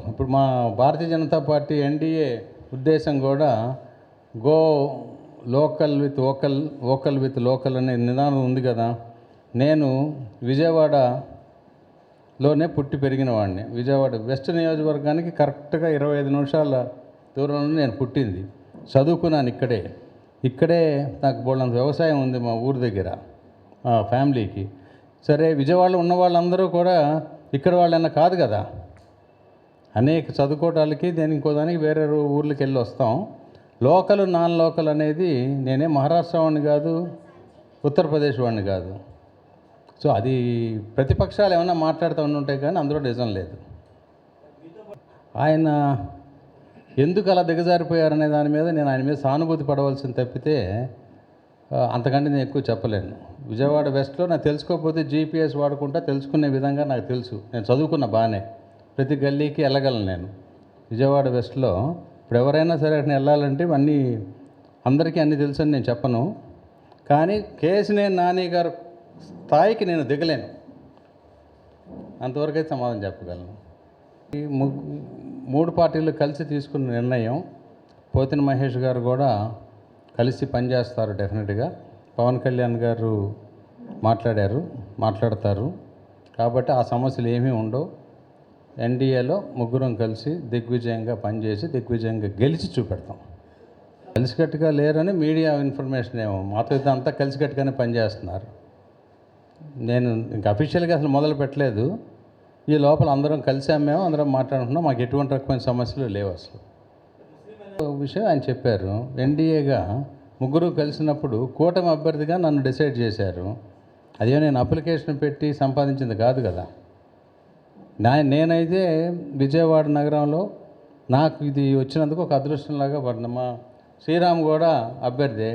ఇప్పుడు మా Bharatiya Janata party NDA ఉద్దేశం కూడా go local with vocal, vocal with local అనే నిదానం ఉంది కదా. నేను విజయవాడలోనే పుట్టి పెరిగిన వాడిని. విజయవాడ వెస్ట్ నియోజకవర్గానికి కరెక్ట్గా 25 నిమిషాల దూరంలో నేను పుట్టింది. చదువుకున్నాను ఇక్కడే నాకు బోళ్ళంత వ్యవసాయం ఉంది మా ఊరి దగ్గర ఫ్యామిలీకి. సరే, విజయవాడలో ఉన్న వాళ్ళందరూ కూడా ఇక్కడ వాళ్ళన్నా కాదు కదా. అనేక చదువుకోవటాలకి నేను ఇంకో దానికి వేరే ఊర్లకి వెళ్ళి వస్తాం. లోకల్ నాన్ లోకల్ అనేది నేనే మహారాష్ట్ర వాడిని కాదు, ఉత్తరప్రదేశ్ వాడిని కాదు. సో అది ప్రతిపక్షాలు ఏమైనా మాట్లాడుతూ ఉంటుంటాయి కానీ అందులో నిజం లేదు. ఆయన ఎందుకు అలా దిగజారిపోయారనే దాని మీద నేను ఆయన మీద సానుభూతి పడవలసింది తప్పితే అంతకంటే నేను ఎక్కువ చెప్పలేను. విజయవాడ వెస్ట్లో నాకు తెలుసుకోకపోతే జీపీఎస్ వాడుకుంటా తెలుసుకునే విధంగా నాకు తెలుసు. నేను చదువుకున్న బాగానే, ప్రతి గల్లీకి వెళ్ళగలను నేను. విజయవాడ వెస్ట్లో ఇప్పుడు ఎవరైనా సరే అక్కడ వెళ్ళాలంటే అందరికీ అన్నీ తెలుసు అని నేను చెప్పను. కానీ కేశినేని నాని గారు స్థాయికి నేను దిగలేను, అంతవరకైతే సమాధానం చెప్పగలను. ఈ 3 పార్టీలు కలిసి తీసుకున్న నిర్ణయం, పోతిన మహేష్ గారు కూడా కలిసి పనిచేస్తారు డెఫినెట్గా. పవన్ కళ్యాణ్ గారు మాట్లాడతారు కాబట్టి ఆ సమస్యలు ఏమీ ఉండవు. ఎన్డీఏలో ముగ్గురం కలిసి దిగ్విజయంగా పనిచేసి దిగ్విజయంగా గెలిచి చూపెడతాం. కలిసికట్టుగా లేరని మీడియా ఇన్ఫర్మేషన్ ఏమో, మాతో ఇదంతా కలిసికట్టుగానే పనిచేస్తున్నారు. నేను ఇంకా అఫీషియల్గా అసలు మొదలు పెట్టలేదు. ఈ లోపల అందరం కలిసాం, మేము అందరం మాట్లాడుకుంటున్నాం. మాకు ఎటువంటి రకమైన సమస్యలు లేవు. అసలు విషయం ఆయన చెప్పారు. ఎన్డీఏగా ముగ్గురు కలిసినప్పుడు కూటమి అభ్యర్థిగా నన్ను డిసైడ్ చేశారు. అదే నేను అప్లికేషన్ పెట్టి సంపాదించింది కాదు కదా. నేనైతే విజయవాడ నగరంలో నాకు ఇది వచ్చినందుకు ఒక అదృష్టంలాగా పడిన. మా శ్రీరామ్ కూడా అభ్యర్థి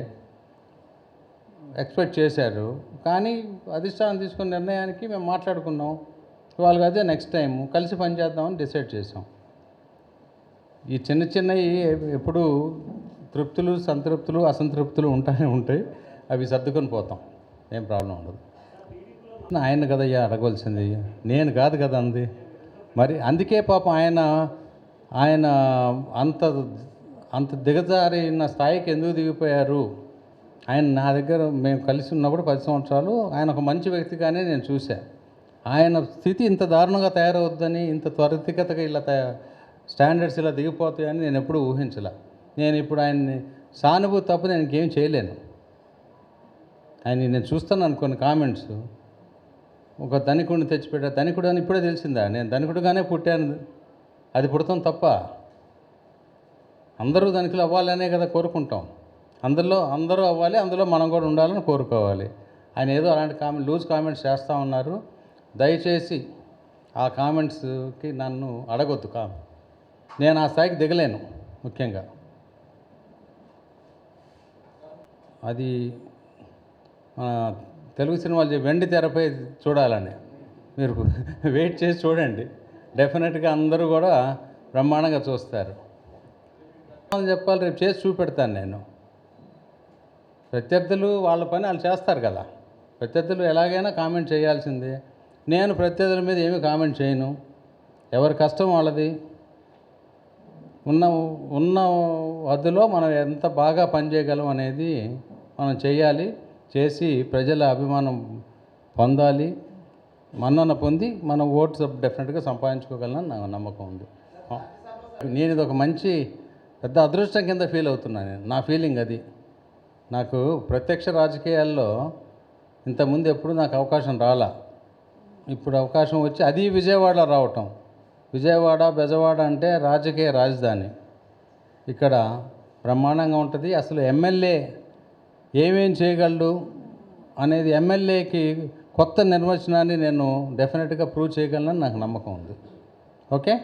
ఎక్స్పెక్ట్ చేశారు. కానీ అధిష్టానం తీసుకున్న నిర్ణయానికి మేము మాట్లాడుకున్నాం. వాళ్ళకి అదే నెక్స్ట్ టైం కలిసి పనిచేద్దామని డిసైడ్ చేసాం. ఈ చిన్నవి ఎప్పుడు తృప్తులు, సంతృప్తులు, అసంతృప్తులు ఉంటాయి. అవి సర్దుకొని పోతాం, ఏం ప్రాబ్లం ఉండదు. ఆయన కదయ్యా అడగవలసింది, నేను కాదు కదా అంది. మరి అందుకే పాపం ఆయన అంత దిగజారిన స్థాయికి ఎందుకు దిగిపోయారు. ఆయన నా దగ్గర మేము కలిసి ఉన్నప్పుడు 10 సంవత్సరాలు ఆయన ఒక మంచి వ్యక్తిగానే నేను చూశాను. ఆయన స్థితి ఇంత దారుణంగా తయారవుద్దని, ఇంత త్వరితగతిగా ఇలా స్టాండర్డ్స్ ఇలా దిగిపోతాయని నేను ఎప్పుడూ ఊహించలే. నేను ఇప్పుడు ఆయన్ని సానుభూతి తప్ప నేను ఇంకేం చేయలేను. నేను చూస్తాను కొన్ని కామెంట్స్, ఒక ధనికుడిని తెచ్చిపెట్టారు. ధనికుడు అని ఇప్పుడే తెలిసిందా? నేను ధనికుడుగానే పుట్టాను. అది పుడతాం తప్ప అందరూ ధనికులు అవ్వాలనే కదా కోరుకుంటాం. అందరూ అవ్వాలి, అందులో మనం కూడా ఉండాలని కోరుకోవాలి. ఆయన ఏదో అలాంటి లూజ్ కామెంట్స్ చేస్తూ ఉన్నారు. దయచేసి ఆ కామెంట్స్కి నన్ను అడగొద్దు. నేను ఆ స్థాయికి దిగలేను. ముఖ్యంగా అది తెలుగు సినిమాలు వెండి తెరపై చూడాలని మీరు వెయిట్ చేసి చూడండి. డెఫినెట్గా అందరూ కూడా బ్రహ్మాండంగా చూస్తారు. చెప్పాలి, రేపు చేసి చూపెడతాను నేను. ప్రత్యర్థులు వాళ్ళ పని వాళ్ళు చేస్తారు కదా. ప్రత్యర్థులు ఎలాగైనా కామెంట్ చేయాల్సిందే. నేను ప్రత్యర్థుల మీద ఏమీ కామెంట్ చేయను. ఎవరి కష్టం వాళ్ళది. ఉన్న హద్దులో మనం ఎంత బాగా పనిచేయగలం అనేది మనం చేయాలి. చేసి ప్రజల అభిమానం పొందాలి. మన్నన పొంది మనం ఓట్స్ డెఫినెట్గా సంపాదించుకోగలనని నాకు నమ్మకం ఉంది. నేను ఇది ఒక మంచి పెద్ద అదృష్టం కింద ఫీల్ అవుతున్నాను. నా ఫీలింగ్ అది. నాకు ప్రత్యక్ష రాజకీయాల్లో ఇంతకుముందు ఎప్పుడు నాకు అవకాశం రాలా. ఇప్పుడు అవకాశం వచ్చి అది విజయవాడలో రావటం. విజయవాడ బెజవాడ అంటే రాజకీయ రాజధాని. ఇక్కడ బ్రహ్మాండంగా ఉంటుంది. అసలు ఎమ్మెల్యే ఏమేం చేయగలడు అనేది ఎమ్మెల్యేకి కొత్త నిర్వచనాన్ని నేను డెఫినెట్గా ప్రూవ్ చేయగలనని నాకు నమ్మకం ఉంది. ఓకే.